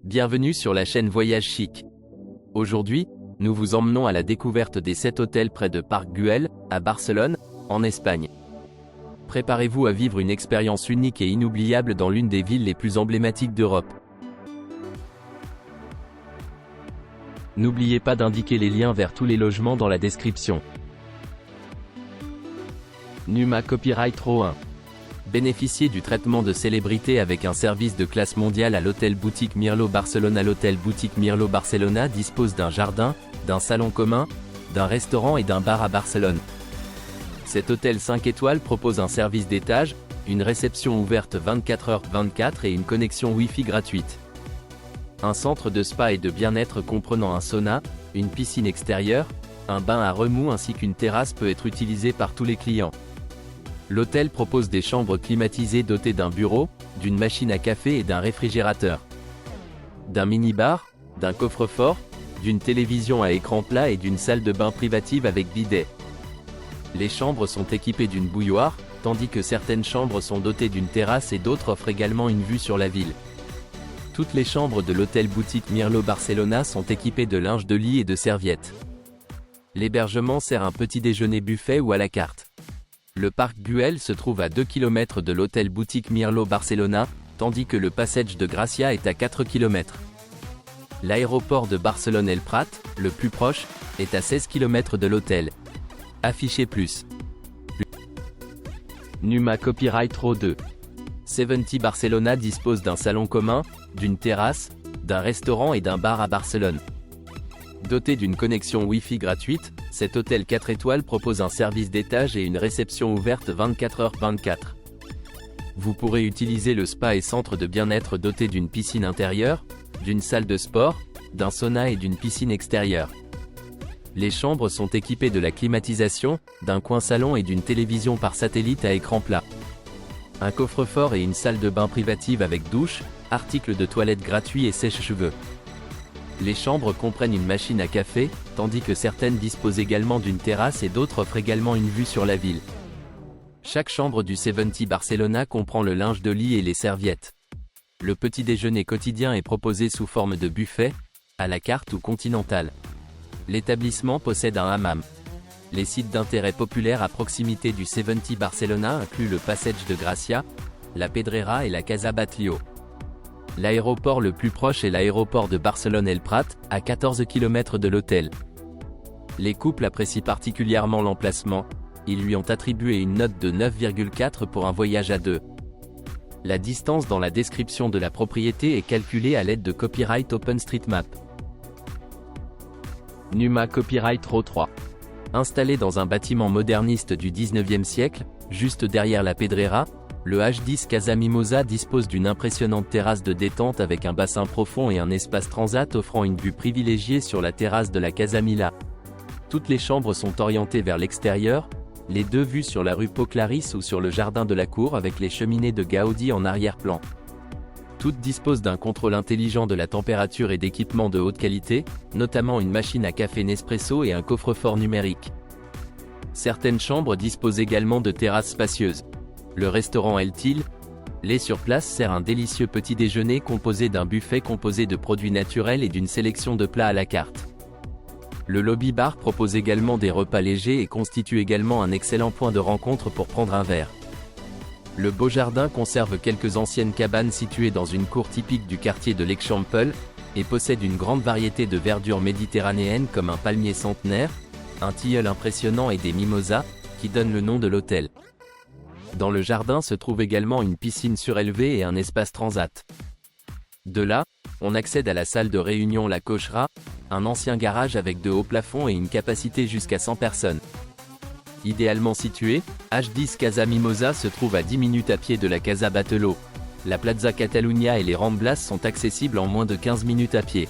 Bienvenue sur la chaîne Voyage Chic. Aujourd'hui, nous vous emmenons à la découverte des 7 hôtels près de Parc Güell, à Barcelone, en Espagne. Préparez-vous à vivre une expérience unique et inoubliable dans l'une des villes les plus emblématiques d'Europe. N'oubliez pas d'indiquer les liens vers tous les logements dans la description. Numa Copyright Row 1. Bénéficiez du traitement de célébrité avec un service de classe mondiale à l'hôtel Boutique Mirlo Barcelona. L'hôtel Boutique Mirlo Barcelona dispose d'un jardin, d'un salon commun, d'un restaurant et d'un bar à Barcelone. Cet hôtel 5 étoiles propose un service d'étage, une réception ouverte 24h/24 et une connexion Wi-Fi gratuite. Un centre de spa et de bien-être comprenant un sauna, une piscine extérieure, un bain à remous ainsi qu'une terrasse peut être utilisé par tous les clients. L'hôtel propose des chambres climatisées dotées d'un bureau, d'une machine à café et d'un réfrigérateur, d'un mini-bar, d'un coffre-fort, d'une télévision à écran plat et d'une salle de bain privative avec bidet. Les chambres sont équipées d'une bouilloire, tandis que certaines chambres sont dotées d'une terrasse et d'autres offrent également une vue sur la ville. Toutes les chambres de l'hôtel Boutique Mirlo Barcelona sont équipées de linge de lit et de serviettes. L'hébergement sert un petit déjeuner buffet ou à la carte. Le parc Güell se trouve à 2 km de l'hôtel Boutique Mirlo Barcelona, tandis que le Passeig de Gracia est à 4 km. L'aéroport de Barcelone El Prat, le plus proche, est à 16 km de l'hôtel. Affichez plus. Numa Copyright Row 2. 70 Barcelona dispose d'un salon commun, d'une terrasse, d'un restaurant et d'un bar à Barcelone. Doté d'une connexion Wi-Fi gratuite, cet hôtel 4 étoiles propose un service d'étage et une réception ouverte 24h/24. Vous pourrez utiliser le spa et centre de bien-être doté d'une piscine intérieure, d'une salle de sport, d'un sauna et d'une piscine extérieure. Les chambres sont équipées de la climatisation, d'un coin salon et d'une télévision par satellite à écran plat. Un coffre-fort et une salle de bain privative avec douche, articles de toilette gratuits et sèche-cheveux. Les chambres comprennent une machine à café, tandis que certaines disposent également d'une terrasse et d'autres offrent également une vue sur la ville. Chaque chambre du 70 Barcelona comprend le linge de lit et les serviettes. Le petit déjeuner quotidien est proposé sous forme de buffet, à la carte ou continental. L'établissement possède un hammam. Les sites d'intérêt populaires à proximité du 70 Barcelona incluent le Passeig de Gracia, la Pedrera et la Casa Batlló. L'aéroport le plus proche est l'aéroport de Barcelone El Prat, à 14 km de l'hôtel. Les couples apprécient particulièrement l'emplacement, ils lui ont attribué une note de 9,4 pour un voyage à deux. La distance dans la description de la propriété est calculée à l'aide de Copyright OpenStreetMap. Numa Copyright Row 3. Installé dans un bâtiment moderniste du 19e siècle, juste derrière la Pedrera, le H10 Casa Mimosa dispose d'une impressionnante terrasse de détente avec un bassin profond et un espace transat offrant une vue privilégiée sur la terrasse de la Casa Mila. Toutes les chambres sont orientées vers l'extérieur, les deux vues sur la rue Pau Claris ou sur le jardin de la cour avec les cheminées de Gaudi en arrière-plan. Toutes disposent d'un contrôle intelligent de la température et d'équipements de haute qualité, notamment une machine à café Nespresso et un coffre-fort numérique. Certaines chambres disposent également de terrasses spacieuses. Le restaurant El Til, lait sur place sert un délicieux petit déjeuner composé d'un buffet composé de produits naturels et d'une sélection de plats à la carte. Le lobby bar propose également des repas légers et constitue également un excellent point de rencontre pour prendre un verre. Le beau jardin conserve quelques anciennes cabanes situées dans une cour typique du quartier de l'Eixample, et possède une grande variété de verdures méditerranéennes comme un palmier centenaire, un tilleul impressionnant et des mimosas, qui donnent le nom de l'hôtel. Dans le jardin se trouve également une piscine surélevée et un espace transat. De là, on accède à la salle de réunion La Cochera, un ancien garage avec de hauts plafonds et une capacité jusqu'à 100 personnes. Idéalement situé, H10 Casa Mimosa se trouve à 10 minutes à pied de la Casa Batlló. La Plaza Catalunya et les Ramblas sont accessibles en moins de 15 minutes à pied.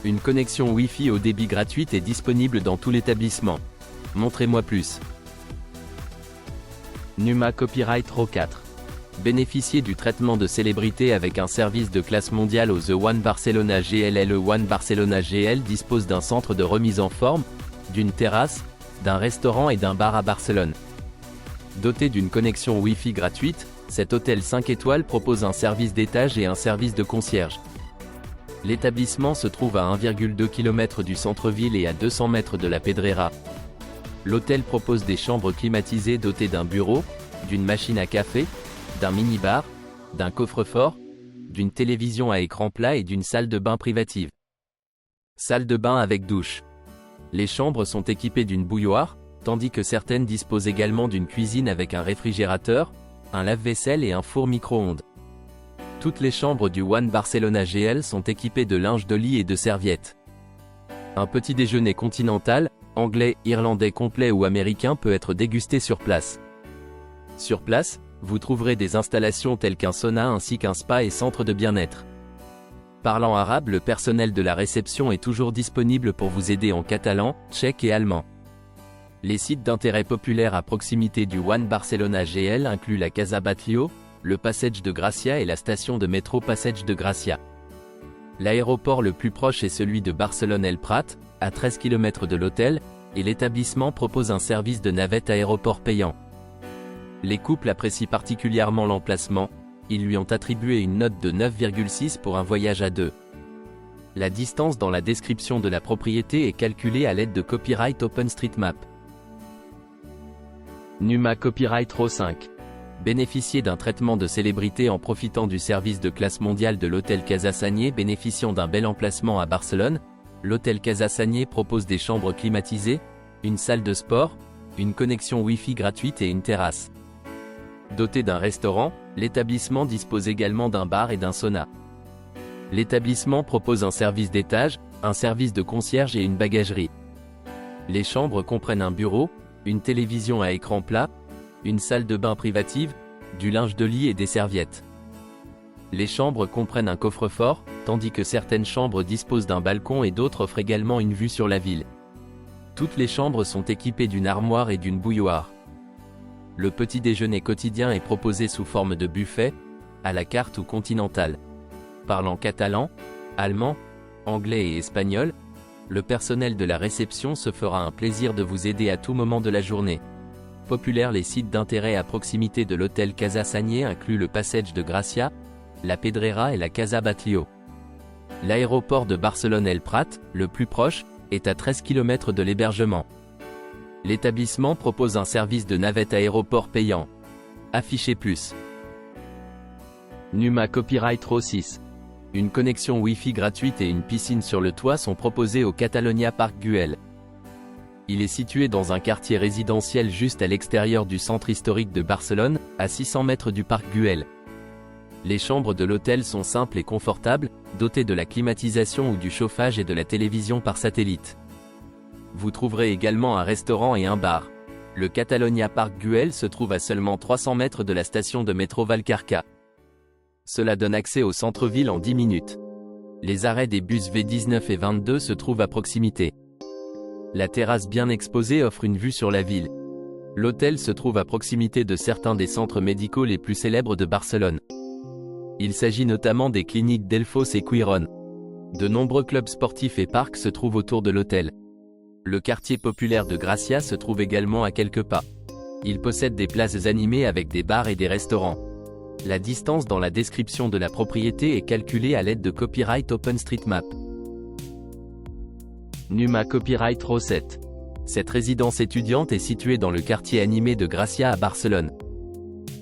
Une connexion Wi-Fi au débit gratuite est disponible dans tout l'établissement. Montrez-moi plus. Numa Copyright Row 4. Bénéficiez du traitement de célébrité avec un service de classe mondiale au The One Barcelona GL. Le One Barcelona GL dispose d'un centre de remise en forme, d'une terrasse, d'un restaurant et d'un bar à Barcelone. Doté d'une connexion Wi-Fi gratuite, cet hôtel 5 étoiles propose un service d'étage et un service de concierge. L'établissement se trouve à 1,2 km du centre-ville et à 200 mètres de la Pedrera. L'hôtel propose des chambres climatisées dotées d'un bureau, d'une machine à café, d'un mini-bar, d'un coffre-fort, d'une télévision à écran plat et d'une salle de bain privative. Salle de bain avec douche. Les chambres sont équipées d'une bouilloire, tandis que certaines disposent également d'une cuisine avec un réfrigérateur, un lave-vaisselle et un four micro-ondes. Toutes les chambres du One Barcelona GL sont équipées de linge de lit et de serviettes. Un petit déjeuner continental, anglais, irlandais complet ou américain peut être dégusté sur place. Sur place, vous trouverez des installations telles qu'un sauna ainsi qu'un spa et centre de bien-être. Parlant arabe, le personnel de la réception est toujours disponible pour vous aider en catalan, tchèque et allemand. Les sites d'intérêt populaire à proximité du One Barcelona GL incluent la Casa Batlló, le Passeig de Gracia et la station de métro Passeig de Gracia. L'aéroport le plus proche est celui de Barcelone-El Prat, à 13 km de l'hôtel, et l'établissement propose un service de navette aéroport payant. Les couples apprécient particulièrement l'emplacement, ils lui ont attribué une note de 9,6 pour un voyage à deux. La distance dans la description de la propriété est calculée à l'aide de Copyright OpenStreetMap. Numa Copyright RAW 5. Bénéficier d'un traitement de célébrité en profitant du service de classe mondiale de l'hôtel Casa Sagnier bénéficiant d'un bel emplacement à Barcelone, l'hôtel Casa Sagnier propose des chambres climatisées, une salle de sport, une connexion Wi-Fi gratuite et une terrasse. Doté d'un restaurant, l'établissement dispose également d'un bar et d'un sauna. L'établissement propose un service d'étage, un service de concierge et une bagagerie. Les chambres comprennent un bureau, une télévision à écran plat, une salle de bain privative, du linge de lit et des serviettes. Les chambres comprennent un coffre-fort, tandis que certaines chambres disposent d'un balcon et d'autres offrent également une vue sur la ville. Toutes les chambres sont équipées d'une armoire et d'une bouilloire. Le petit déjeuner quotidien est proposé sous forme de buffet, à la carte ou continental. Parlant catalan, allemand, anglais et espagnol, le personnel de la réception se fera un plaisir de vous aider à tout moment de la journée. Populaires, les sites d'intérêt à proximité de l'hôtel Casa Sagnier incluent le Passeig de Gracia, la Pedrera et la Casa Batlló. L'aéroport de Barcelone-El Prat, le plus proche, est à 13 km de l'hébergement. L'établissement propose un service de navette aéroport payant. Affichez plus. Numa Copyright RAW 6. Une connexion Wi-Fi gratuite et une piscine sur le toit sont proposés au Catalonia Park Güell. Il est situé dans un quartier résidentiel juste à l'extérieur du centre historique de Barcelone, à 600 mètres du parc Güell. Les chambres de l'hôtel sont simples et confortables, dotées de la climatisation ou du chauffage et de la télévision par satellite. Vous trouverez également un restaurant et un bar. Le Catalonia Park Güell se trouve à seulement 300 mètres de la station de métro Vallcarca. Cela donne accès au centre-ville en 10 minutes. Les arrêts des bus V19 et 22 se trouvent à proximité. La terrasse bien exposée offre une vue sur la ville. L'hôtel se trouve à proximité de certains des centres médicaux les plus célèbres de Barcelone. Il s'agit notamment des cliniques Delfos et Quiron. De nombreux clubs sportifs et parcs se trouvent autour de l'hôtel. Le quartier populaire de Gracia se trouve également à quelques pas. Il possède des places animées avec des bars et des restaurants. La distance dans la description de la propriété est calculée à l'aide de Copyright OpenStreetMap. Numa Copyright RAW 7. Cette résidence étudiante est située dans le quartier animé de Gracia à Barcelone.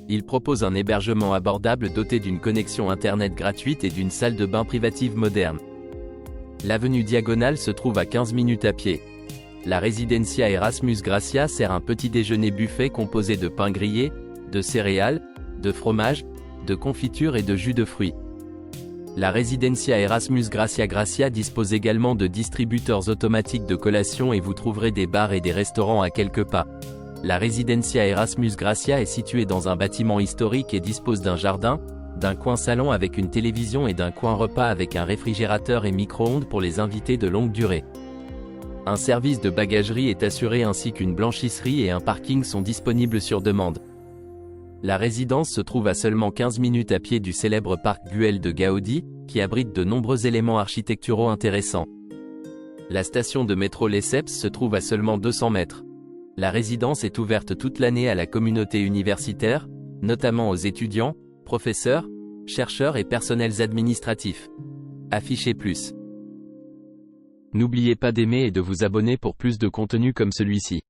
Il propose un hébergement abordable doté d'une connexion internet gratuite et d'une salle de bain privative moderne. L'avenue Diagonale se trouve à 15 minutes à pied. La Residencia Erasmus Gracia sert un petit déjeuner buffet composé de pain grillé, de céréales, de fromage, de confiture et de jus de fruits. La Residencia Erasmus Gracia dispose également de distributeurs automatiques de collations et vous trouverez des bars et des restaurants à quelques pas. La Residencia Erasmus Gracia est située dans un bâtiment historique et dispose d'un jardin, d'un coin salon avec une télévision et d'un coin repas avec un réfrigérateur et micro-ondes pour les invités de longue durée. Un service de bagagerie est assuré ainsi qu'une blanchisserie et un parking sont disponibles sur demande. La résidence se trouve à seulement 15 minutes à pied du célèbre parc Güell de Gaudi, qui abrite de nombreux éléments architecturaux intéressants. La station de métro Lesseps se trouve à seulement 200 mètres. La résidence est ouverte toute l'année à la communauté universitaire, notamment aux étudiants, professeurs, chercheurs et personnels administratifs. Affichez plus. N'oubliez pas d'aimer et de vous abonner pour plus de contenu comme celui-ci.